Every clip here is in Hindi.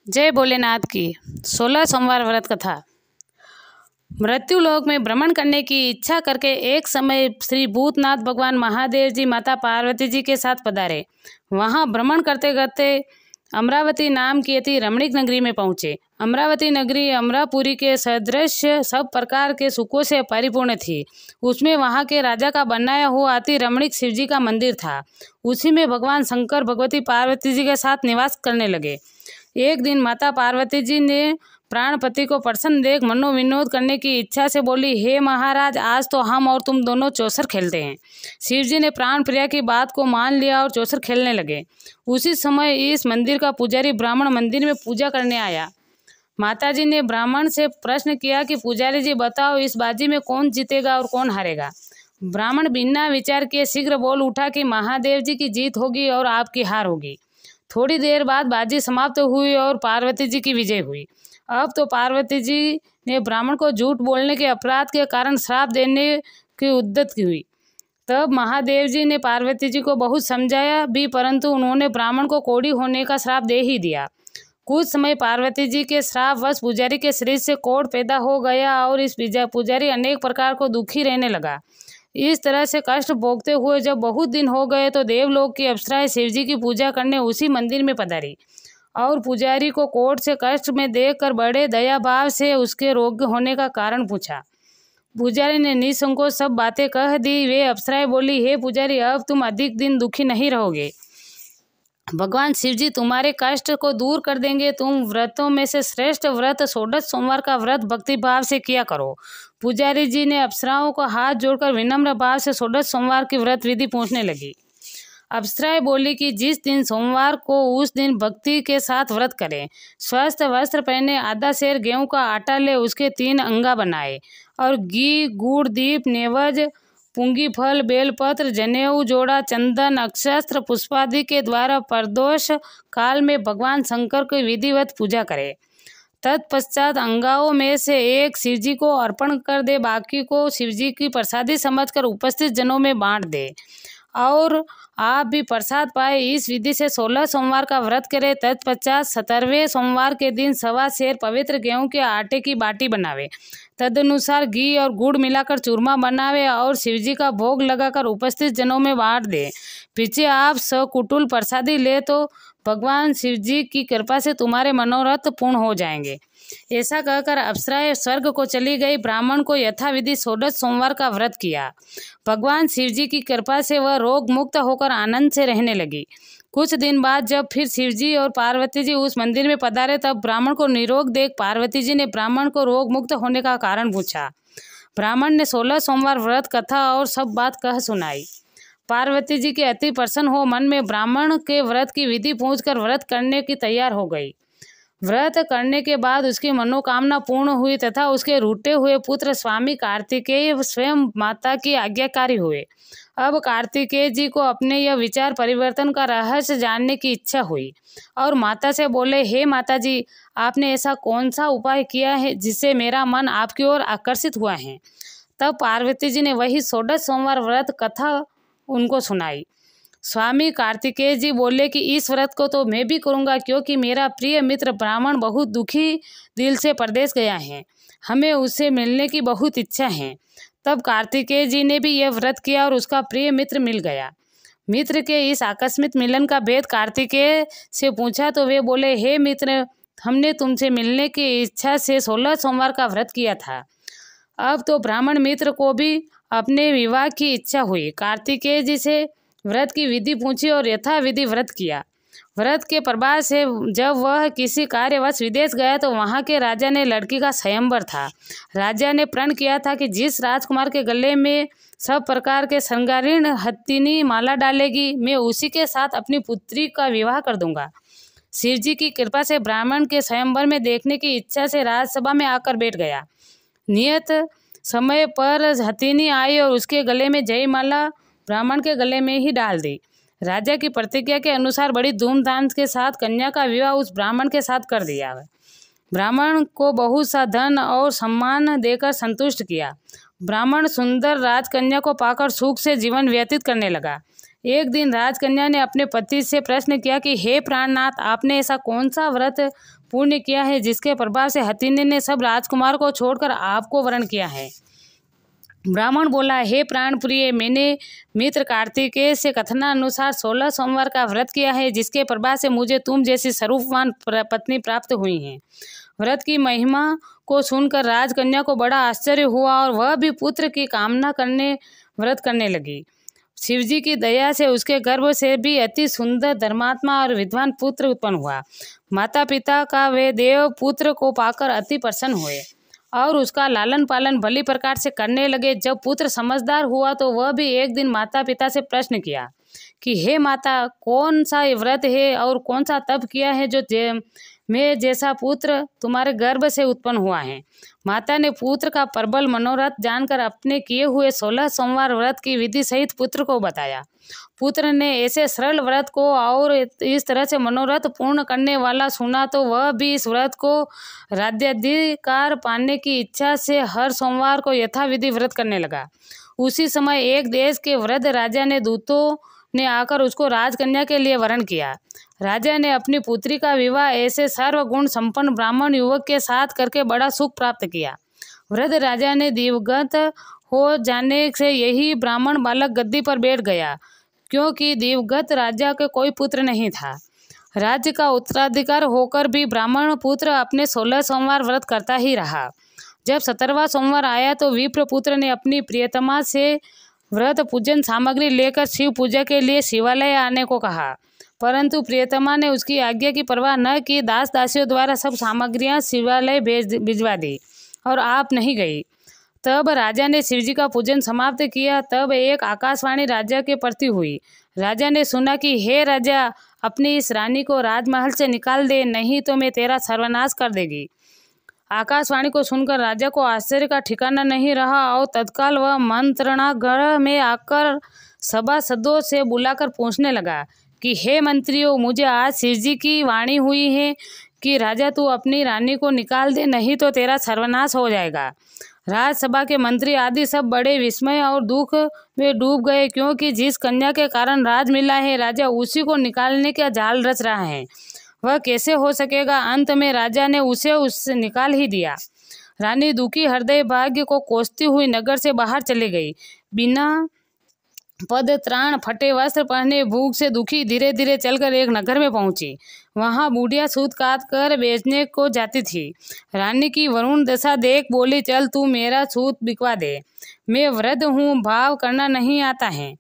जय भोलेनाथ की 16 सोमवार व्रत कथा। मृत्यु लोक में भ्रमण करने की इच्छा करके एक समय श्री भूतनाथ भगवान महादेव जी माता पार्वती जी के साथ पधारे। वहां भ्रमण करते करते अमरावती नाम की अति रमणीक नगरी में पहुंचे। अमरावती नगरी अमरापुरी के सदृश सब प्रकार के सुखों से परिपूर्ण थी। उसमें वहां के राजा का बनाया हुआ अति रमणीक शिवजी का मंदिर था। उसी में भगवान शंकर भगवती पार्वती जी के साथ निवास करने लगे। एक दिन माता पार्वती जी ने प्राणपति को प्रसन्न देख मनोविनोद करने की इच्छा से बोली, हे महाराज, आज तो हम और तुम दोनों चौसर खेलते हैं। शिव जी ने प्राण प्रिया की बात को मान लिया और चौसर खेलने लगे। उसी समय इस मंदिर का पुजारी ब्राह्मण मंदिर में पूजा करने आया। माता जी ने ब्राह्मण से प्रश्न किया कि पुजारी जी बताओ, इस बाजी में कौन जीतेगा और कौन हारेगा। ब्राह्मण बिना विचार किए शीघ्र बोल उठा कि महादेव जी की जीत होगी और आपकी हार होगी। थोड़ी देर बाद बाजी समाप्त हुई और पार्वती जी की विजय हुई। अब तो पार्वती जी ने ब्राह्मण को झूठ बोलने के अपराध के कारण श्राप देने की उद्यत हुई। तब महादेव जी ने पार्वती जी को बहुत समझाया भी, परंतु उन्होंने ब्राह्मण को कोढ़ी होने का श्राप दे ही दिया। कुछ समय पार्वती जी के श्राप वश पुजारी के शरीर से कोढ़ पैदा हो गया और इस पुजारी अनेक प्रकार को दुखी रहने लगा। इस तरह से कष्ट भोगते हुए जब बहुत दिन हो गए तो देवलोक की अप्सराएं शिवजी की पूजा करने उसी मंदिर में पधारी और पुजारी को कोढ़ से कष्ट में देखकर बड़े दया भाव से उसके रोग होने का कारण पूछा। पुजारी ने निसंकोच सब बातें कह दी। वे अप्सराएं बोली, हे पुजारी, अब तुम अधिक दिन दुखी नहीं रहोगे। भगवान शिवजी तुम्हारे कष्ट को दूर कर देंगे। तुम व्रतों में से श्रेष्ठ व्रत 16 सोमवार का व्रत भक्ति भाव से किया करो। पुजारी जी ने अप्सराओं को हाथ जोड़कर विनम्र भाव से 16 सोमवार की व्रत विधि पूछने लगी। अप्सराएं बोली कि जिस दिन सोमवार को उस दिन भक्ति के साथ व्रत करें। स्वस्थ वस्त्र पहने, आधा सेर गेहूं का आटा ले, उसके 3 अंगा बनाए और घी, गुड़, दीप, नेवज, पुंगी फल, बेलपत्र, जनेऊ, जोड़ा, चंदन, अक्षस्त्र, पुष्पादि के द्वारा प्रदोष काल में भगवान शंकर की विधिवत पूजा करे। तत्पश्चात अंगाओं में से एक शिवजी को अर्पण कर दे, बाकी को शिवजी की प्रसादी समझकर उपस्थित जनों में बांट दे और आप भी प्रसाद पाए। इस विधि से 16 सोमवार का व्रत करें। तत्पश्चात 17वें सोमवार के दिन 1.25 सेर पवित्र गेहूं के आटे की बाटी बनावे। तदनुसार घी और गुड़ मिलाकर चूरमा बनावे और शिवजी का भोग लगाकर उपस्थित जनों में बांट दे। पीछे आप सकुटुल प्रसादी ले तो भगवान शिवजी की कृपा से तुम्हारे मनोरथ पूर्ण हो जाएंगे। ऐसा कहकर अप्सराएं स्वर्ग को चली गई। ब्राह्मण को यथाविधि 16 सोमवार का व्रत किया। भगवान शिवजी की कृपा से वह रोग मुक्त होकर आनंद से रहने लगी। कुछ दिन बाद जब फिर शिवजी और पार्वती जी उस मंदिर में पधारे तब ब्राह्मण को निरोग देख पार्वती जी ने ब्राह्मण को रोग मुक्त होने का कारण पूछा। ब्राह्मण ने 16 सोमवार व्रत कथा और सब बात कह सुनाई। पार्वती जी के अति प्रसन्न हो मन में ब्राह्मण के व्रत की विधि पूछकर व्रत करने की तैयार हो गई। व्रत करने के बाद उसकी मनोकामना पूर्ण हुई तथा उसके रूठे हुए पुत्र स्वामी कार्तिकेय स्वयं माता की आज्ञाकारी हुए। अब कार्तिकेय जी को अपने यह विचार परिवर्तन का रहस्य जानने की इच्छा हुई और माता से बोले, हे माता जी, आपने ऐसा कौन सा उपाय किया है जिससे मेरा मन आपकी ओर आकर्षित हुआ है। तब पार्वती जी ने वही 16 सोमवार व्रत कथा उनको सुनाई। स्वामी कार्तिकेय जी बोले कि इस व्रत को तो मैं भी करूँगा, क्योंकि मेरा प्रिय मित्र ब्राह्मण बहुत दुखी दिल से परदेश गया है। हमें उससे मिलने की बहुत इच्छा है। तब कार्तिकेय जी ने भी यह व्रत किया और उसका प्रिय मित्र मिल गया। मित्र के इस आकस्मिक मिलन का भेद कार्तिकेय से पूछा तो वे बोले, हे मित्र, हमने तुमसे मिलने की इच्छा से 16 सोमवार का व्रत किया था। अब तो ब्राह्मण मित्र को भी अपने विवाह की इच्छा हुई। कार्तिकेय जी से व्रत की विधि पूछी और यथाविधि व्रत किया। व्रत के प्रभाव से जब वह किसी कार्यवश विदेश गया तो वहाँ के राजा ने लड़की का स्वयंवर था। राजा ने प्रण किया था कि जिस राजकुमार के गले में सब प्रकार के श्रृंगारीण हथिनी माला डालेगी, मैं उसी के साथ अपनी पुत्री का विवाह कर दूंगा। शिवजी की कृपा से ब्राह्मण के स्वयंवर में देखने की इच्छा से राजसभा में आकर बैठ गया। नियत समय पर हथिनी आई और उसके गले में जयमाला ब्राह्मण के गले में ही डाल दी। राजा की प्रतिज्ञा के अनुसार बड़ी धूमधाम के साथ कन्या का विवाह उस ब्राह्मण के साथ कर दिया। ब्राह्मण को बहुत सा धन और सम्मान देकर संतुष्ट किया। ब्राह्मण सुंदर राजकन्या को पाकर सुख से जीवन व्यतीत करने लगा। एक दिन राजकन्या ने अपने पति से प्रश्न किया कि हे प्राणनाथ, आपने ऐसा कौन सा व्रत पूर्ण किया है जिसके प्रभाव से हथिनी ने सब राजकुमार को छोड़कर आपको वरण किया है। ब्राह्मण बोला, हे प्राण प्रिय, मैंने मित्र कार्तिकेय से कथनानुसार 16 सोमवार का व्रत किया है, जिसके प्रभाव से मुझे तुम जैसी स्वरूपवान पत्नी प्राप्त हुई है। व्रत की महिमा को सुनकर राजकन्या को बड़ा आश्चर्य हुआ और वह भी पुत्र की कामना करने व्रत करने लगी। शिवजी की दया से उसके गर्भ से भी अति सुंदर, धर्मात्मा और विद्वान पुत्र उत्पन्न हुआ। माता पिता का वे देव पुत्र को पाकर अति प्रसन्न हुए और उसका लालन पालन भली प्रकार से करने लगे। जब पुत्र समझदार हुआ तो वह भी एक दिन माता पिता से प्रश्न किया कि हे माता, कौन सा व्रत है और कौन सा तप किया है जो मैं जैसा पुत्र तुम्हारे गर्भ से उत्पन्न हुआ है। माता ने पुत्र का प्रबल मनोरथ जानकर अपने किए हुए 16 सोमवार व्रत की विधि सहित पुत्र को बताया। पुत्र ने ऐसे सरल व्रत को और इस तरह से मनोरथ पूर्ण करने वाला सुना तो वह भी इस व्रत को राज्याधिकार पाने की इच्छा से हर सोमवार को यथाविधि व्रत करने लगा। उसी समय एक देश के वृद्ध राजा ने दूतों ने आकर उसको राजकन्या के लिए वरण किया। राजा ने अपनी पुत्री का विवाह ऐसे सर्वगुण संपन्न ब्राह्मण युवक के साथ करके बड़ा सुख प्राप्त किया। वृद्ध राजा ने दिवंगत हो जाने से यही ब्राह्मण बालक गद्दी पर बैठ गया, क्योंकि दिवंगत राजा के कोई पुत्र नहीं था। राज्य का उत्तराधिकार होकर भी ब्राह्मण पुत्र अपने 16 सोमवार व्रत करता ही रहा। जब 17वां सोमवार आया तो विप्र पुत्र ने अपनी प्रियतमा से व्रत पूजन सामग्री लेकर शिव पूजा के लिए शिवालय आने को कहा, परंतु प्रियतमा ने उसकी आज्ञा की परवाह न की। दास दासियों द्वारा सब सामग्रियां शिवालय भिजवा दी और आप नहीं गई। तब राजा ने शिवजी का पूजन समाप्त किया। तब एक आकाशवाणी राजा के प्रति हुई। राजा ने सुना कि हे राजा, अपनी इस रानी को राजमहल से निकाल दे, नहीं तो मैं तेरा सर्वनाश कर देगी। आकाशवाणी को सुनकर राजा को आश्चर्य का ठिकाना नहीं रहा और तत्काल वह मंत्रणागृह में आकर सभासदों से बुलाकर पूछने लगा कि हे मंत्रियों, मुझे आज शिवजी की वाणी हुई है कि राजा तू अपनी रानी को निकाल दे, नहीं तो तेरा सर्वनाश हो जाएगा। राजसभा के मंत्री आदि सब बड़े विस्मय और दुख में डूब गए, क्योंकि जिस कन्या के कारण राज मिला है राजा उसी को निकालने का जाल रच रहा है। वह कैसे हो सकेगा। अंत में राजा ने उसे उससे निकाल ही दिया। रानी दुखी हृदय भाग्य को कोसती हुई नगर से बाहर चली गई। बिना पद त्राण, फटे वस्त्र पहने, भूख से दुखी धीरे धीरे चलकर एक नगर में पहुंची। वहां बूढ़िया सूत काट कर बेचने को जाती थी। रानी की वरुण दशा देख बोली, चल तू मेरा सूत बिकवा दे, मैं वृद्ध हूँ, भाव करना नहीं आता है।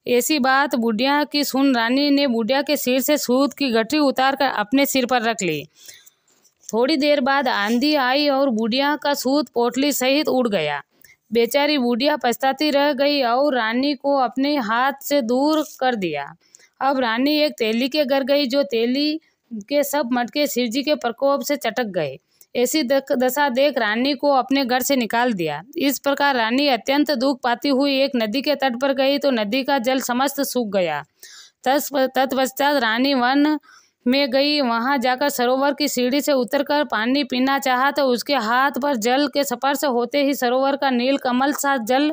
ऐसी बात बुढ़िया की सुन रानी ने बुढ़िया के सिर से सूत की गठरी उतार कर अपने सिर पर रख ली। थोड़ी देर बाद आंधी आई और बुढ़िया का सूत पोटली सहित उड़ गया। बेचारी बुढ़िया पछताती रह गई और रानी को अपने हाथ से दूर कर दिया। अब रानी एक तेली के घर गई, जो तेली के सब मटके शिवजी के प्रकोप से चटक गए। ऐसी दशा देख रानी को अपने घर से निकाल दिया। इस प्रकार रानी अत्यंत दुख पाती हुई एक नदी के तट पर गई तो नदी का जल समस्त सूख गया। तत्पश्चात रानी वन में गई। वहां जाकर सरोवर की सीढ़ी से उतरकर पानी पीना चाहा तो उसके हाथ पर जल के स्पर्श होते ही सरोवर का नील कमल सा जल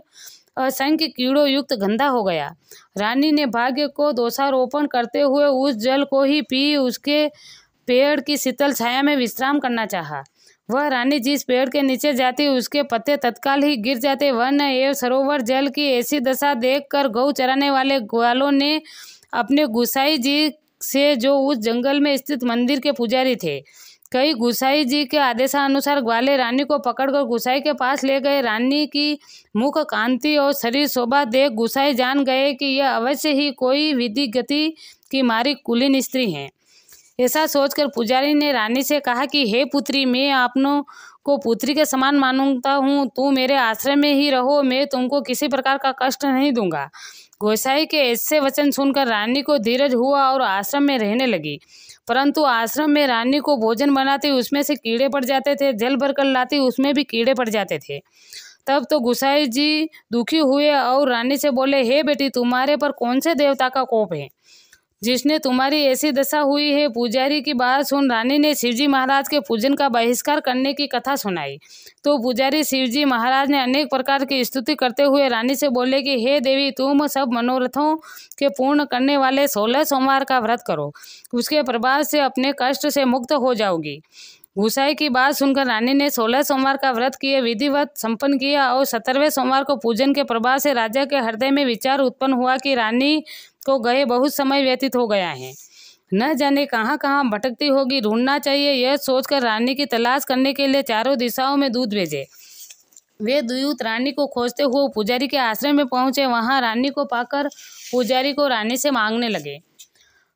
असंख्य कीड़ों युक्त गंदा हो गया। रानी ने भाग्य को दोषारोपण करते हुए उस जल को ही पी उसके पेड़ की शीतल छाया में विश्राम करना चाहा। वह रानी जिस पेड़ के नीचे जाती उसके पत्ते तत्काल ही गिर जाते। वन एवं सरोवर जल की ऐसी दशा देखकर गौ चराने वाले ग्वालों ने अपने गुसाई जी से, जो उस जंगल में स्थित मंदिर के पुजारी थे, कई गुसाई जी के आदेशानुसार ग्वाले रानी को पकड़कर गुसाई के पास ले गए। रानी की मुख कांति और शरीर शोभा देख गुसाई जान गए कि यह अवश्य ही कोई विधि गति की मारी कुलीन स्त्री है। ऐसा सोचकर पुजारी ने रानी से कहा कि हे पुत्री, मैं आपनों को पुत्री के समान मानता हूँ, तू मेरे आश्रम में ही रहो, मैं तुमको किसी प्रकार का कष्ट नहीं दूंगा। गोसाई के ऐसे वचन सुनकर रानी को धीरज हुआ और आश्रम में रहने लगी। परंतु आश्रम में रानी को भोजन बनाती उसमें से कीड़े पड़ जाते थे, जल भरकर लाती उसमें भी कीड़े पड़ जाते थे। तब तो गोसाई जी दुखी हुए और रानी से बोले, हे बेटी, तुम्हारे पर कौन से देवता का कोप है? जिसने तुम्हारी ऐसी दशा हुई है। पुजारी की बात सुन रानी ने शिवजी महाराज के पूजन का बहिष्कार करने की कथा सुनाई। तो पुजारी शिवजी महाराज ने अनेक प्रकार की स्तुति करते हुए रानी से बोले कि हे देवी, तुम सब मनोरथों के पूर्ण करने वाले 16 सोमवार का व्रत करो, उसके प्रभाव से अपने कष्ट से मुक्त हो जाओगी। गुसाई की बात सुनकर रानी ने 16 सोमवार का व्रत किए विधिवत संपन्न किया और 17वें सोमवार को पूजन के प्रभाव से राजा के हृदय में विचार उत्पन्न हुआ कि रानी को गए बहुत समय व्यतीत हो गया है, न जाने कहाँ कहाँ भटकती होगी, ढूंढना चाहिए। यह सोचकर रानी की तलाश करने के लिए चारों दिशाओं में दूत भेजे। वे दूत रानी को खोजते हुए पुजारी के आश्रम में पहुंचे। वहां रानी को पाकर पुजारी को रानी से मांगने लगे,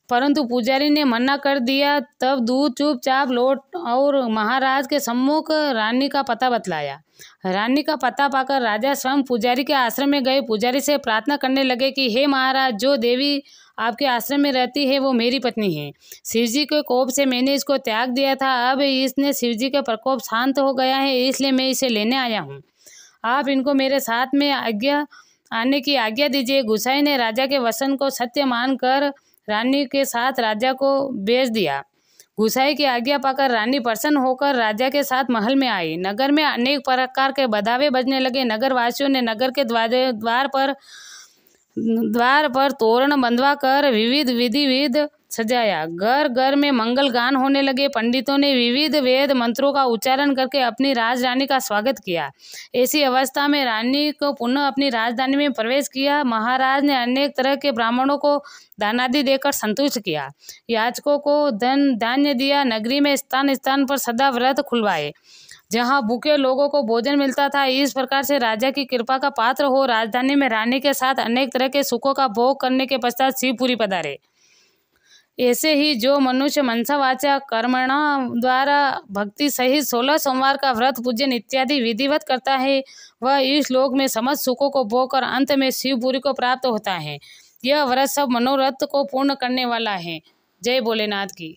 परंतु पुजारी ने मना कर दिया। तब दूत चुपचाप लौट और महाराज के सम्मुख रानी का पता बतलाया। रानी का पता पाकर राजा स्वयं पुजारी के आश्रम में गए। पुजारी से प्रार्थना करने लगे कि हे महाराज, जो देवी आपके आश्रम में रहती है वो मेरी पत्नी है। शिवजी के कोप से मैंने इसको त्याग दिया था, अब इसने शिवजी का प्रकोप शांत हो गया है, इसलिए मैं इसे लेने आया हूँ। आप इनको मेरे साथ में आने की आज्ञा दीजिए। गुसाई ने राजा के वचन को सत्य मानकर रानी के साथ राजा को भेज दिया। गुसाई की आज्ञा पाकर रानी प्रसन्न होकर राजा के साथ महल में आई। नगर में अनेक प्रकार के बधावे बजने लगे। नगर वासियों ने नगर के द्वार पर तोरण बंधवा कर विविध विधि सजाया। घर घर में मंगल गान होने लगे। पंडितों ने विविध वेद मंत्रों का उच्चारण करके अपनी राजरानी का स्वागत किया। ऐसी अवस्था में रानी को पुनः अपनी राजधानी में प्रवेश किया। महाराज ने अनेक तरह के ब्राह्मणों को दानादि देकर संतुष्ट किया। याचकों को धन धान्य दिया। नगरी में स्थान स्थान पर सदा व्रत खुलवाए, जहाँ भूखे लोगों को भोजन मिलता था। इस प्रकार से राजा की कृपा का पात्र हो राजधानी में रानी के साथ अनेक तरह के सुखों का भोग करने के पश्चात शिवपुरी पधारे। ऐसे ही जो मनुष्य मनसा वाचा कर्मणा द्वारा भक्ति सहित 16 सोमवार का व्रत पूजन इत्यादि विधिवत करता है, वह इस लोक में समस्त सुखों को भोग कर अंत में शिवपुरी को प्राप्त होता है। यह व्रत सब मनोरथ को पूर्ण करने वाला है। जय भोलेनाथ की।